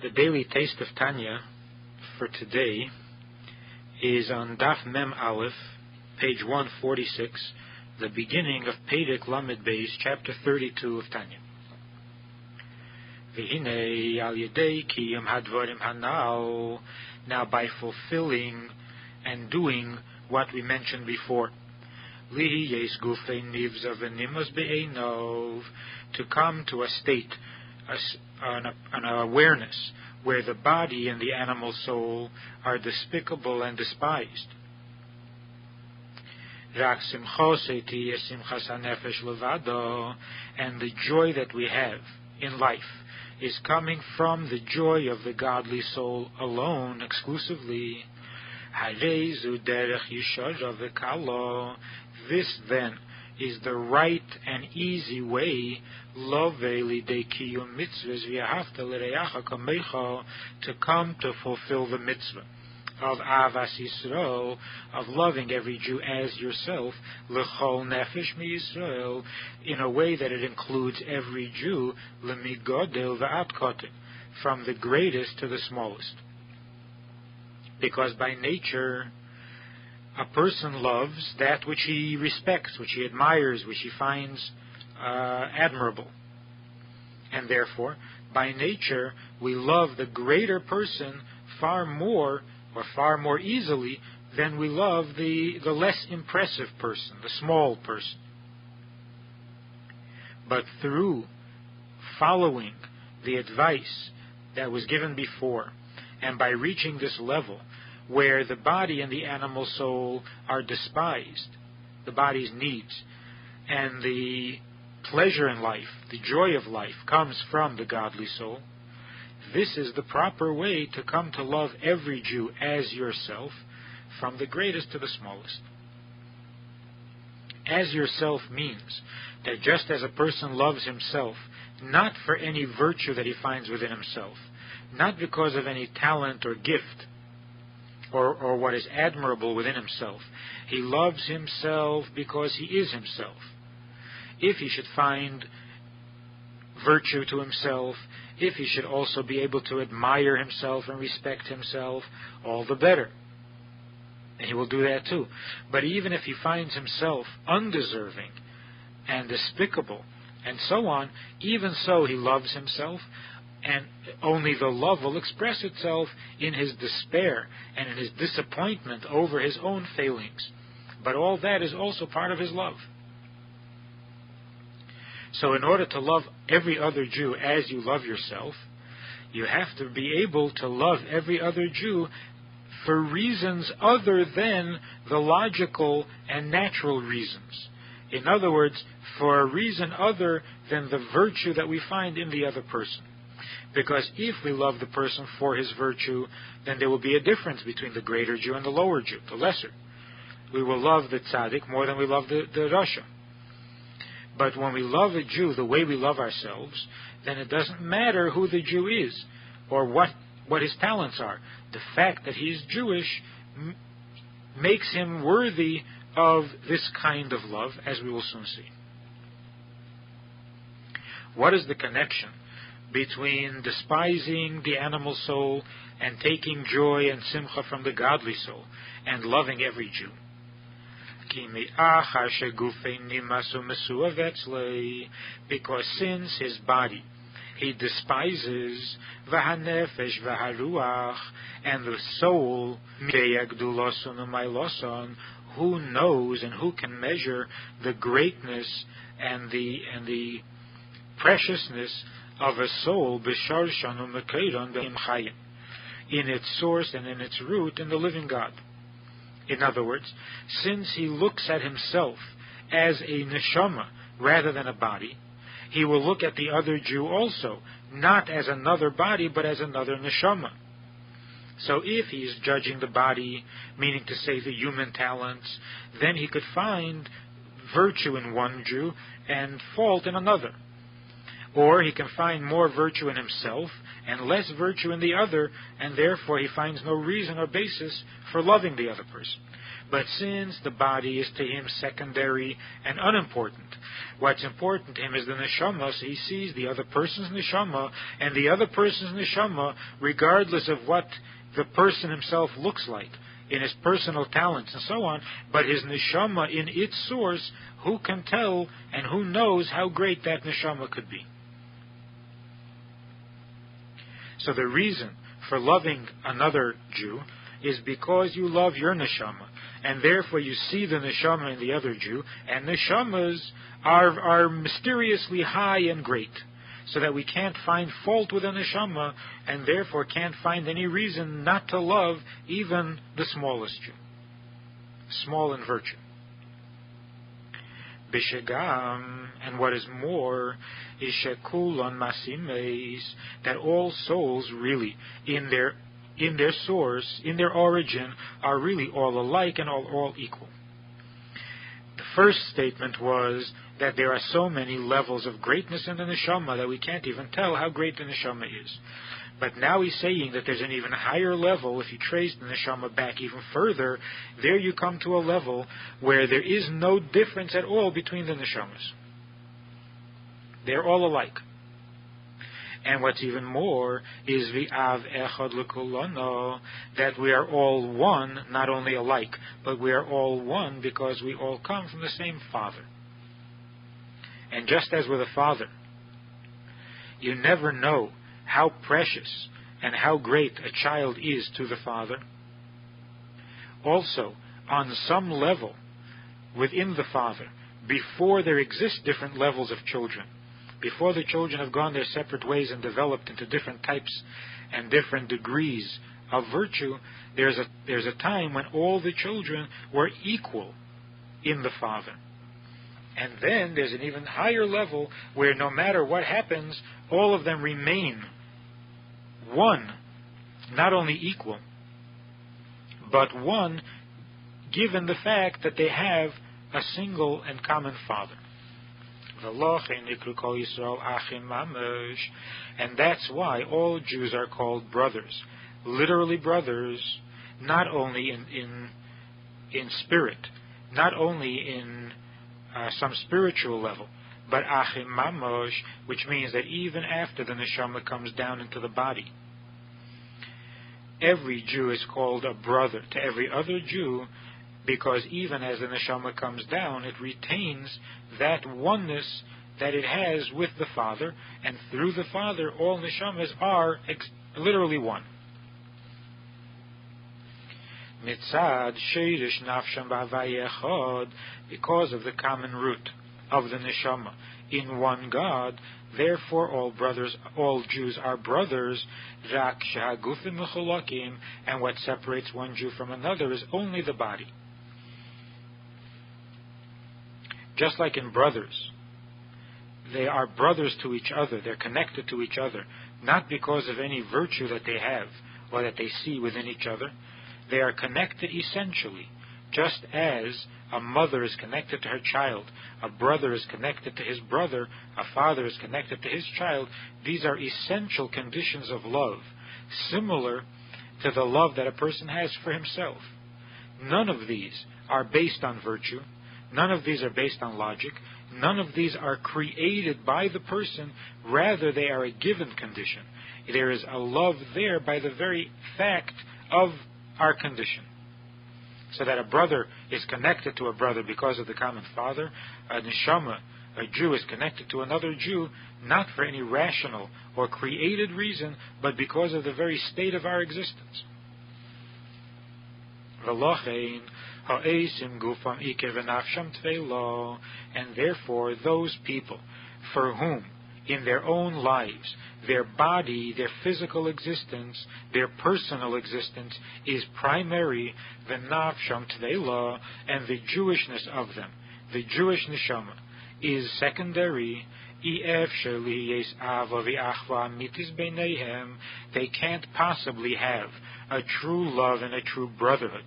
The daily taste of Tanya for today is on Daf Mem Aleph, page 146, the beginning of Perek Lamed Beis, chapter 32 of Tanya. V'hinei al yedei kiyum hadvarim hanal. Now by fulfilling and doing what we mentioned before, lihi yes gufei nivza v'nimos be'enov, to come to a state, an awareness where the body and the animal soul are despicable and despised. Rak simchos eti simchas hanefesh levado, and the joy that we have in life is coming from the joy of the godly soul alone, exclusively. Harezu derech yishara v'kalo. This then is the right and easy way, to come to fulfill the mitzvah of Avas Yisrael, of loving every Jew as yourself, l'chol nefesh miYisrael, in a way that it includes every Jew, l'migodel v'at kotel, from the greatest to the smallest. Because by nature, a person loves that which he respects, which he admires, which he finds admirable. And therefore, by nature, we love the greater person far more easily than we love the less impressive person, the small person. But through following the advice that was given before, and by reaching this level, where the body and the animal soul are despised, the body's needs, and the pleasure in life, the joy of life, comes from the godly soul, this is the proper way to come to love every Jew as yourself, from the greatest to the smallest. As yourself means that just as a person loves himself, not for any virtue that he finds within himself, not because of any talent or gift, or what is admirable within himself. He loves himself because he is himself. If he should find virtue to himself, if he should also be able to admire himself and respect himself, all the better. And he will do that too. But even if he finds himself undeserving and despicable and so on, even so he loves himself, and only the love will express itself in his despair and in his disappointment over his own failings. But all that is also part of his love. So in order to love every other Jew as you love yourself, you have to be able to love every other Jew for reasons other than the logical and natural reasons. In other words, for a reason other than the virtue that we find in the other person. Because if we love the person for his virtue, then there will be a difference between the greater Jew and the lower Jew, the lesser. We will love the tzaddik more than we love the rasha. But when we love a Jew the way we love ourselves, then it doesn't matter who the Jew is or what his talents are. The fact that he is Jewish makes him worthy of this kind of love, as we will soon see. What is the connection between despising the animal soul and taking joy and simcha from the godly soul and loving every Jew? Because since his body he despises, and the soul, who knows and who can measure the greatness and the preciousness of a soul, in its source and in its root in the living God. In other words, since he looks at himself as a neshama rather than a body, he will look at the other Jew also, not as another body, but as another neshama. So if he is judging the body, meaning to say the human talents, then he could find virtue in one Jew and fault in another. Or he can find more virtue in himself and less virtue in the other, and therefore he finds no reason or basis for loving the other person. But since the body is to him secondary and unimportant, what's important to him is the neshama, so he sees the other person's neshama, and the other person's neshama, regardless of what the person himself looks like, in his personal talents and so on, but his neshama in its source, who can tell and who knows how great that neshama could be? So the reason for loving another Jew is because you love your neshama, and therefore you see the neshama in the other Jew, and neshamas are mysteriously high and great, so that we can't find fault with a neshama, and therefore can't find any reason not to love even the smallest Jew, small in virtue. Bishegam, and what is more, is shekulon masimeis, that all souls really, in their source, in their origin, are really all alike and all equal. The first statement was that there are so many levels of greatness in the neshama that we can't even tell how great the neshama is. But now he's saying that there's an even higher level. If you trace the neshama back even further, there you come to a level where there is no difference at all between the neshamas. They're all alike. And what's even more is v'av echad l'kulano, that we are all one, not only alike, but we are all one because we all come from the same Father. And just as with a father, you never know how precious and how great a child is to the father. Also, on some level within the father, before there exist different levels of children, before the children have gone their separate ways and developed into different types and different degrees of virtue, there's a time when all the children were equal in the father. And then there's an even higher level where no matter what happens, all of them remain one, not only equal, but one given the fact that they have a single and common Father. And that's why all Jews are called brothers, literally brothers, not only in spirit, not only in some spiritual level, but achim mamosh, which means that even after the neshama comes down into the body, every Jew is called a brother to every other Jew, because even as the neshama comes down, it retains that oneness that it has with the Father, and through the Father all neshamas are literally one. Mitzad sheirish nafsham b'avayechod, because of the common root of the neshama in one God, therefore all Jews are brothers. Rak shehagufim mechulakim, and what separates one Jew from another is only the body. Just like in brothers, they are brothers to each other, they're connected to each other, not because of any virtue that they have or that they see within each other. They are connected essentially, just as a mother is connected to her child, a brother is connected to his brother, a father is connected to his child. These are essential conditions of love, similar to the love that a person has for himself. None of these are based on virtue. None of these are based on logic. None of these are created by the person. Rather, they are a given condition. There is a love there by the very fact of our condition. So that a brother is connected to a brother because of the common Father. A neshama, a Jew, is connected to another Jew, not for any rational or created reason, but because of the very state of our existence. And therefore, those people for whom in their own lives, their body, their physical existence, their personal existence is primary, v'nafsham tveilah, and the Jewishness of them, the Jewish neshama, is secondary. They can't possibly have a true love and a true brotherhood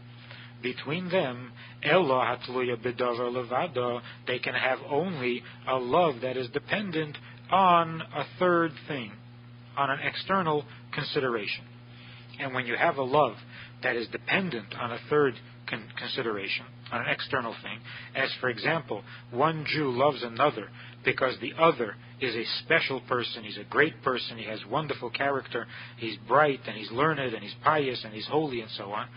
between them. They can have only a love that is dependent on a third thing, on an external consideration. And when you have a love that is dependent on a third consideration, on an external thing, as for example, one Jew loves another because the other is a special person, he's a great person, he has wonderful character, he's bright and he's learned and he's pious and he's holy and so on.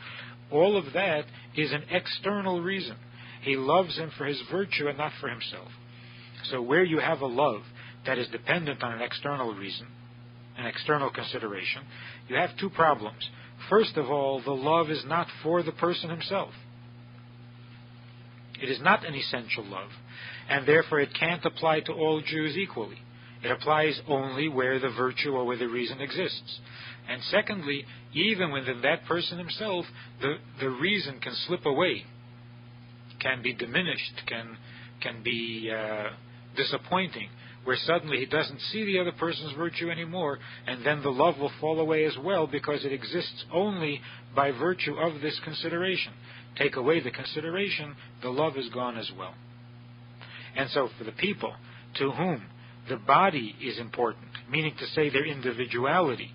All of that is an external reason. He loves him for his virtue and not for himself. So where you have a love that is dependent on an external reason, an external consideration, you have two problems. First of all, the love is not for the person himself. It is not an essential love, and therefore it can't apply to all Jews equally. It applies only where the virtue or where the reason exists. And secondly, even within that person himself, the reason can slip away, can be diminished, can be disappointing, where suddenly he doesn't see the other person's virtue anymore, and then the love will fall away as well because it exists only by virtue of this consideration. Take away the consideration, the love is gone as well. And so for the people to whom the body is important, meaning to say their individuality,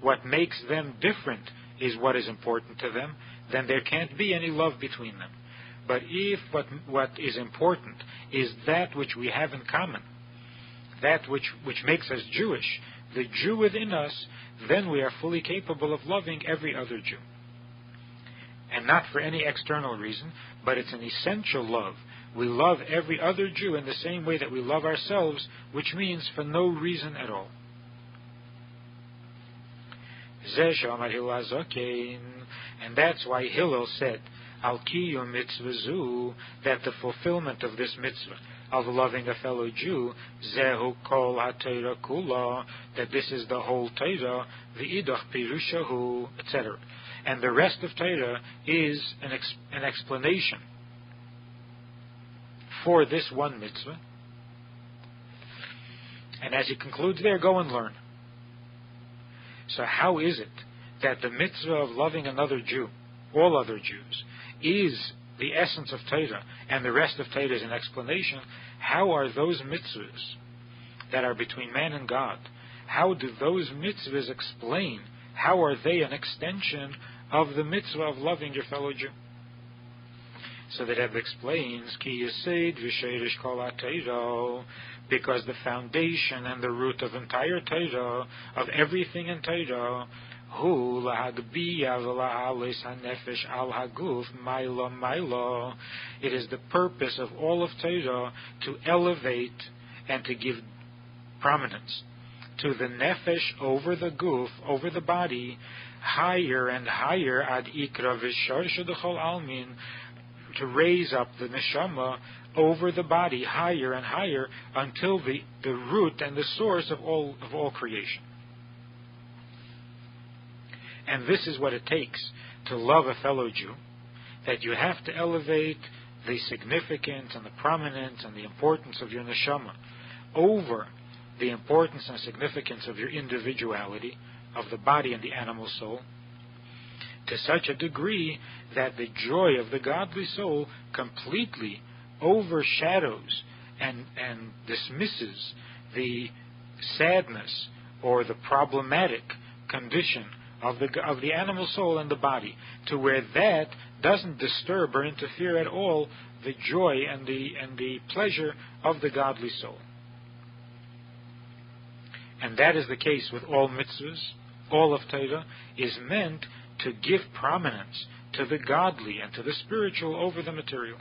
what makes them different is what is important to them, then there can't be any love between them. But if what is important is that which we have in common, that which makes us Jewish, the Jew within us, then we are fully capable of loving every other Jew. And not for any external reason, but it's an essential love. We love every other Jew in the same way that we love ourselves, which means for no reason at all. And that's why Hillel said, Al kiyum mitzvah, that the fulfillment of this mitzvah, of loving a fellow Jew, zehu kol ha-Torah kula, that this is the whole Torah, v'idach pirushahu, etc. And the rest of Torah is an explanation for this one mitzvah. And as he concludes there, go and learn. So how is it that the mitzvah of loving another Jew, all other Jews, is the essence of Torah, and the rest of Torah is an explanation? How are those mitzvahs that are between man and God, how do those mitzvahs explain, how are they an extension of the mitzvah of loving your fellow Jew? So the Rebbe explains, Ki Yesed v'Sheirish Kol HaTorah, because the foundation and the root of entire Torah, of everything in Torah, Hu lahagbiya v'la'ales hanefesh al haguf maila. It is the purpose of all of Torah to elevate and to give prominence to the nefesh over the guf, over the body, higher and higher ad ikra v'shar shadachol almin, to raise up the neshama over the body higher and higher until the root and the source of all creation. And this is what it takes to love a fellow Jew, that you have to elevate the significance and the prominence and the importance of your neshama over the importance and significance of your individuality, of the body and the animal soul, to such a degree that the joy of the godly soul completely overshadows and dismisses the sadness or the problematic condition of the animal soul and the body, to where that doesn't disturb or interfere at all the joy and the pleasure of the godly soul. And that is the case with all mitzvahs. All of Torah is meant to give prominence to the godly and to the spiritual over the material,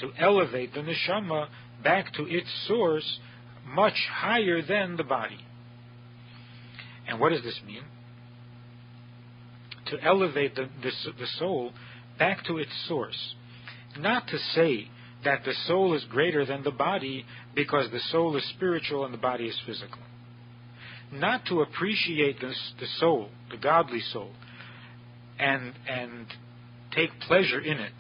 to elevate the neshama back to its source much higher than the body. And what does this mean? To elevate the soul back to its source. Not to say that the soul is greater than the body because the soul is spiritual and the body is physical. Not to appreciate the soul, the godly soul, and take pleasure in it,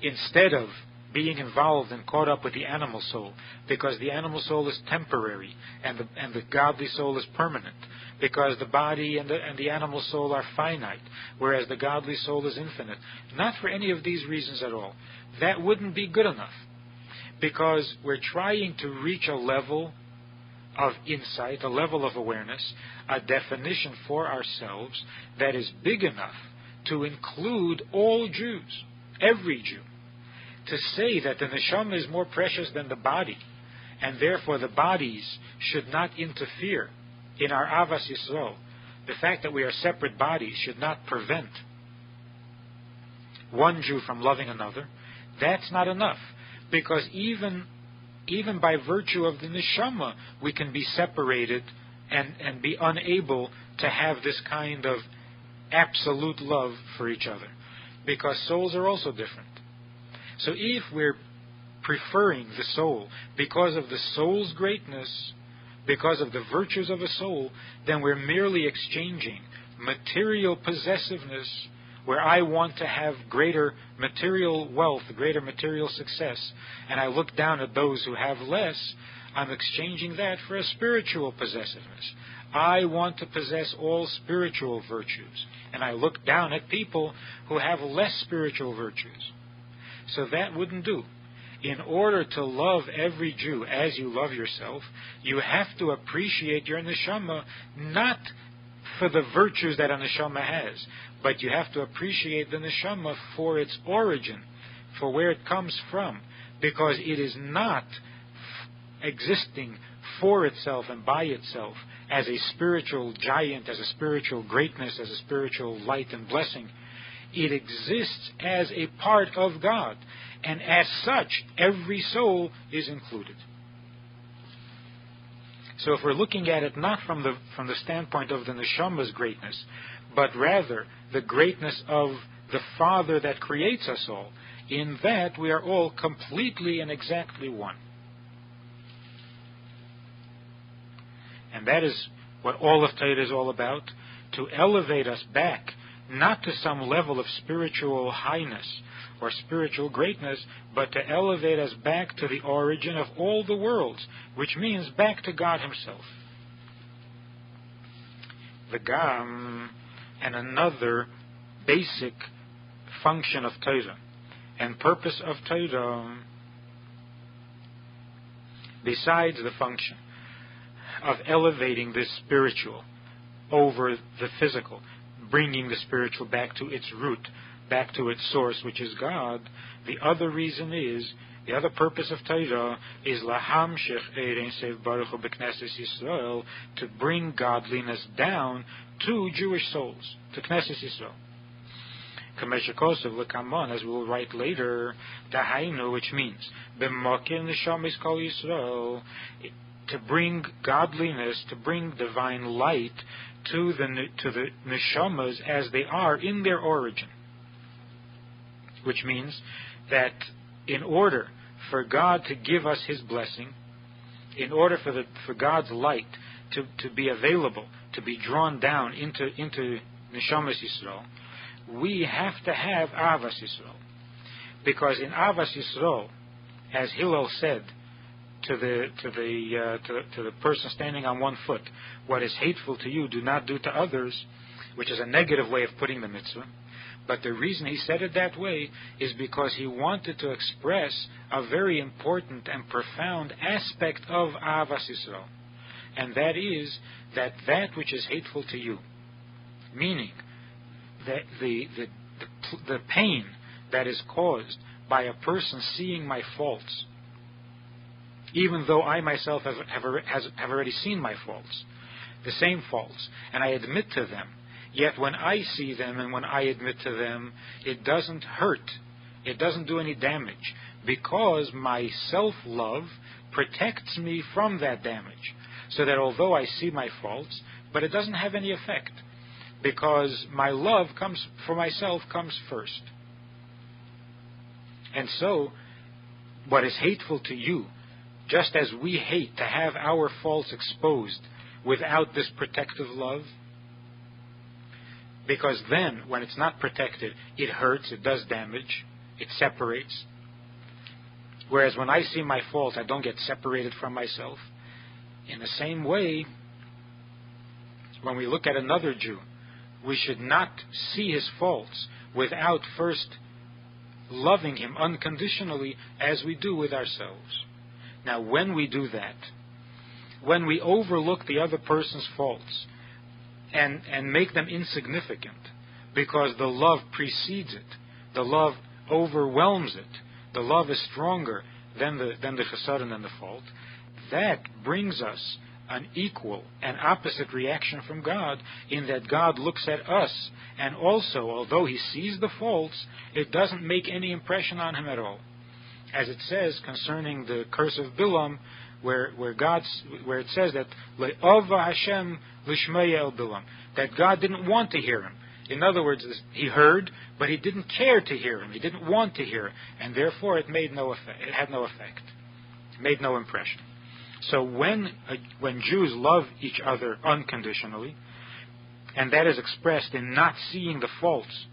instead of being involved and caught up with the animal soul, because the animal soul is temporary and the godly soul is permanent, because the body and the animal soul are finite, whereas the godly soul is infinite. Not for any of these reasons at all. That wouldn't be good enough, because we're trying to reach a level of insight, a level of awareness, a definition for ourselves that is big enough to include all Jews, every Jew, to say that the neshama is more precious than the body, and therefore the bodies should not interfere in our Avas Yisrael. The fact that we are separate bodies should not prevent one Jew from loving another. That's not enough, because even by virtue of the neshama, we can be separated and be unable to have this kind of absolute love for each other, because souls are also different. So if we're preferring the soul because of the soul's greatness, because of the virtues of a soul, then we're merely exchanging material possessiveness, where I want to have greater material wealth, greater material success, and I look down at those who have less. I'm exchanging that for a spiritual possessiveness. I want to possess all spiritual virtues, and I look down at people who have less spiritual virtues. So that wouldn't do. In order to love every Jew as you love yourself, you have to appreciate your neshama, not for the virtues that a neshama has, but you have to appreciate the neshama for its origin, for where it comes from, because it is not existing for itself and by itself as a spiritual giant, as a spiritual greatness, as a spiritual light and blessing. It exists as a part of God, and as such, every soul is included. So if we're looking at it not from the standpoint of the neshama's greatness, but rather the greatness of the Father that creates us all, in that we are all completely and exactly one. And that is what all of Torah is all about, to elevate us back, not to some level of spiritual highness or spiritual greatness, but to elevate us back to the origin of all the worlds, which means back to God Himself. The Gam, and another basic function of Torah and purpose of Torah, besides the function of elevating this spiritual over the physical, bringing the spiritual back to its root, back to its source, which is God, the other reason is, the other purpose of Torah is lahamshich erein sev baruch hu b'knesses Yisrael, to bring godliness down to Jewish souls, to Knesses Yisrael. Kameshakosov l'kamon, as we will write later, dahainu, which means b'mokir neshamis kol Yisrael, to bring godliness, to bring divine light to the neshamas as they are in their origin. Which means that in order for God to give us His blessing, in order for God's light to be available, to be drawn down into neshamas Yisrael, we have to have Avas Yisrael. Because in Avas Yisrael, as Hillel said to the person standing on one foot, what is hateful to you, do not do to others, which is a negative way of putting the mitzvah. But the reason he said it that way is because he wanted to express a very important and profound aspect of Avas Yisrael. And that is that which is hateful to you, meaning that the pain that is caused by a person seeing my faults, even though I myself have already seen my faults, the same faults, and I admit to them, yet when I see them and when I admit to them, it doesn't hurt, it doesn't do any damage, because my self-love protects me from that damage, so that although I see my faults, but it doesn't have any effect, because my love for myself comes first. And so, what is hateful to you, just as we hate to have our faults exposed without this protective love, because then, when it's not protected, it hurts, it does damage, it separates. Whereas when I see my fault, I don't get separated from myself. In the same way, when we look at another Jew, we should not see his faults without first loving him unconditionally as we do with ourselves. Now, when we do that, when we overlook the other person's faults and make them insignificant because the love precedes it. The love overwhelms it. The love is stronger than the chesed and than the fault. That brings us an equal and opposite reaction from God, in that God looks at us, and also, although He sees the faults, it doesn't make any impression on Him at all. As it says concerning the curse of Bilam, where it says that Le'ova Hashem Lishmaya El Bilam, that God didn't want to hear him. In other words, He heard, but He didn't care to hear him. He didn't want to hear, and therefore it made no effect. It had no effect. It made no impression. So when Jews love each other unconditionally, and that is expressed in not seeing the faults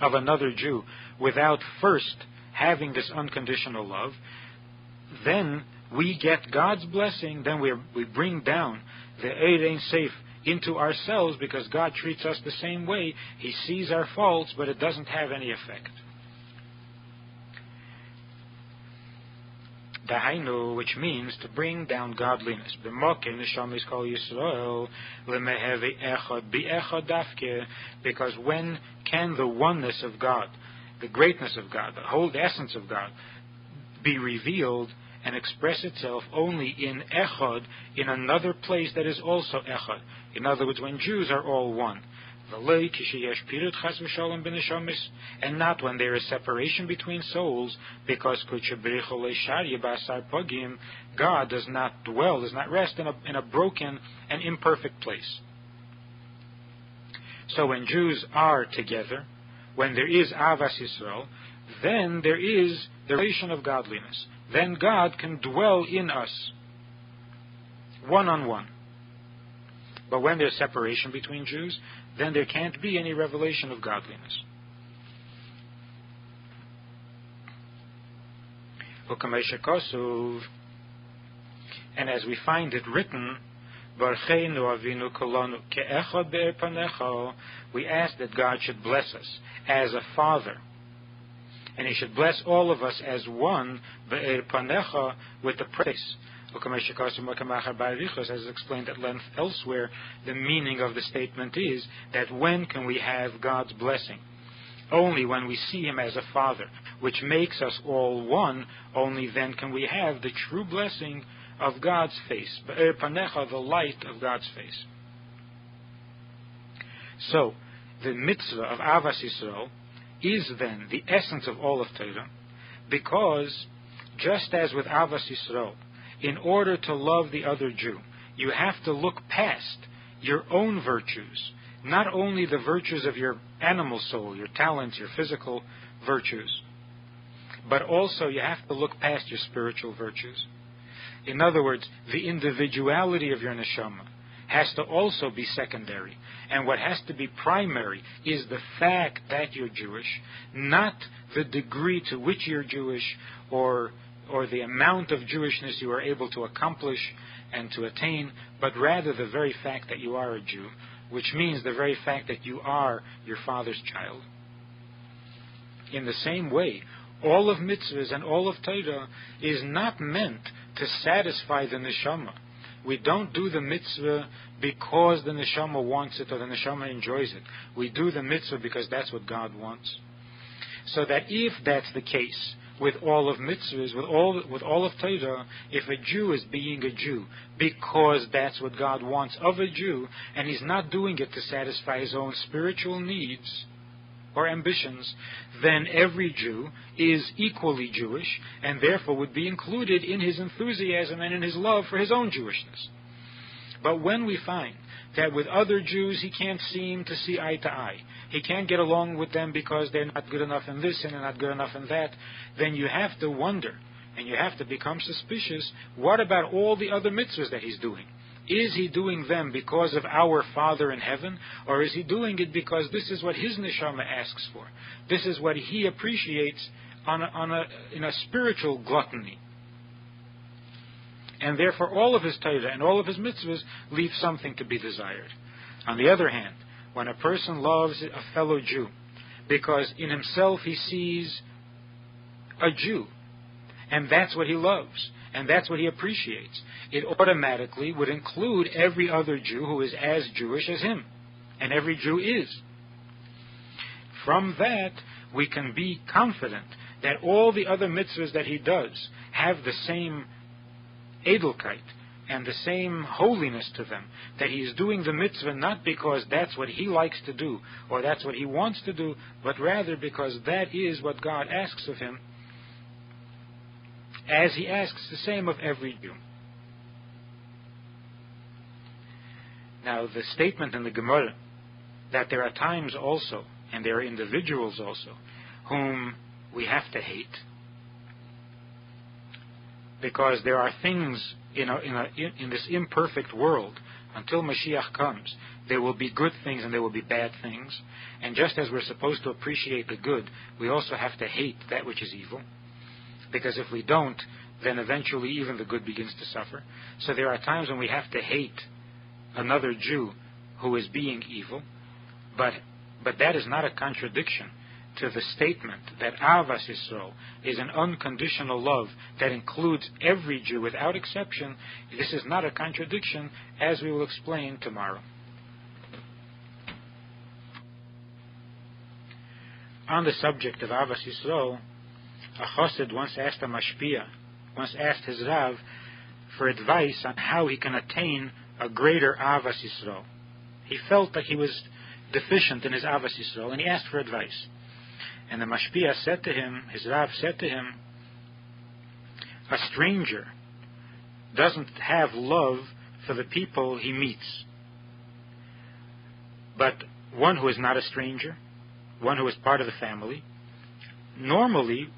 of another Jew without first having this unconditional love, then we get God's blessing. Then we bring down the Eid Ein Seif into ourselves, because God treats us the same way. He sees our faults, but it doesn't have any effect. Dahainu, which means to bring down godliness. Because when can the oneness of God, the greatness of God, the whole essence of God, be revealed and express itself only in echad, in another place that is also echad? In other words, when Jews are all one. And not when there is separation between souls, because God does not rest in a broken and imperfect place. So when Jews are together, when there is Avas Yisrael, then there is the relation of godliness. Then God can dwell in us, one-on-one. But when there's separation between Jews, then there can't be any revelation of godliness. And as we find it written, we ask that God should bless us as a father, and He should bless all of us as one, with the praise. As explained at length elsewhere, the meaning of the statement is that when can we have God's blessing? Only when we see Him as a Father, which makes us all one. Only then can we have the true blessing of God's face, the light of God's face. So, the mitzvah of Avas Yisrael is then the essence of all of Torah, because just as with Avas Yisrael, in order to love the other Jew, you have to look past your own virtues, not only the virtues of your animal soul, your talents, your physical virtues, but also you have to look past your spiritual virtues. In other words, the individuality of your neshama has to also be secondary. And what has to be primary is the fact that you're Jewish, not the degree to which you're Jewish or the amount of Jewishness you are able to accomplish and to attain, but rather the very fact that you are a Jew, which means the very fact that you are your Father's child. In the same way, all of mitzvahs and all of Torah is not meant to satisfy the neshama. We don't do the mitzvah because the neshama wants it or the neshama enjoys it. We do the mitzvah because that's what God wants. So that if that's the case with all of mitzvahs, with all of Torah, if a Jew is being a Jew because that's what God wants of a Jew, and he's not doing it to satisfy his own spiritual needs or ambitions, then every Jew is equally Jewish and therefore would be included in his enthusiasm and in his love for his own Jewishness. But when we find that with other Jews he can't seem to see eye to eye, he can't get along with them because they're not good enough in this and they're not good enough in that, then you have to wonder and you have to become suspicious. What about all the other mitzvahs that he's doing? Is he doing them because of our Father in heaven, or is he doing it because this is what his neshama asks for? This is what he appreciates in a spiritual gluttony. And therefore all of his Torah and all of his mitzvahs leave something to be desired. On the other hand, when a person loves a fellow Jew because in himself he sees a Jew, and that's what he loves, and that's what he appreciates, it automatically would include every other Jew who is as Jewish as him. And every Jew is. from that we can be confident that all the other mitzvahs that he does have the same edelkeit and the same holiness to them, that he is doing the mitzvah not because that's what he likes to do or that's what he wants to do, but rather because that is what God asks of him, as he asks the same of every Jew. Now, the statement in the Gemara that there are times also, and there are individuals also, whom we have to hate, because there are things in this imperfect world, until Mashiach comes, there will be good things and there will be bad things. And just as we're supposed to appreciate the good, we also have to hate that which is evil. Because if we don't, then eventually even the good begins to suffer. So there are times when we have to hate another Jew who is being evil, but that is not a contradiction to the statement that Avas Yisrael is an unconditional love that includes every Jew without exception. This is not a contradiction, as we will explain tomorrow. On the subject of Avas Yisrael, a chassid once asked his Rav for advice on how he can attain a greater Avas Yisrael. He felt that he was deficient in his Avas Yisrael, and he asked for advice. And the mashpia said to him, his Rav said to him, a stranger doesn't have love for the people he meets. But one who is not a stranger, one who is part of the family, normally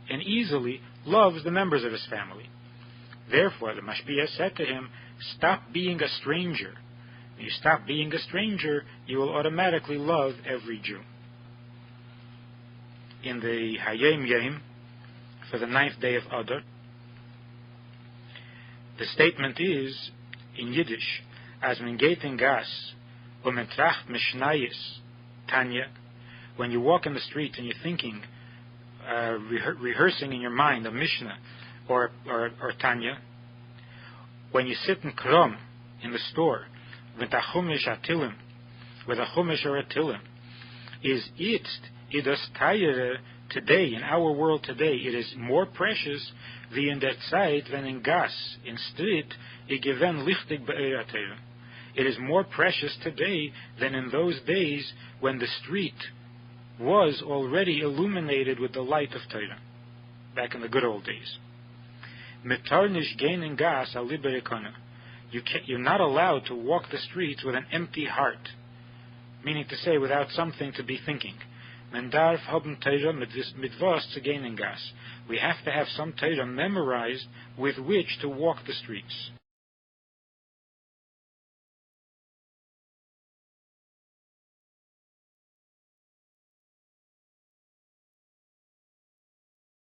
and easily loves the members of his family. Therefore, the mashpia said to him, stop being a stranger. When you stop being a stranger, you will automatically love every Jew. In the Hayom Yom, for the 9th day of Adar, the statement is, in Yiddish, as men geht in gas, men tracht mishnayis, Tanya, when you walk in the streets and you're thinking, rehearsing in your mind a Mishnah or Tanya, when you sit in Krom, in the store, with a chumash atilim, with a chumash or a tilim, is idas tayere today, in our world today, it is more precious wie in der Zeit, when in gas, in street, gewen lichtig be'er Torah. It is more precious today than in those days when the street was already illuminated with the light of Torah, back in the good old days. Metarnish gain in gas a liberikona. You're not allowed to walk the streets with an empty heart, meaning to say without something to be thinking. Men darf haben Torah mit was zu gehen in gas. We have to have some Torah memorized with which to walk the streets.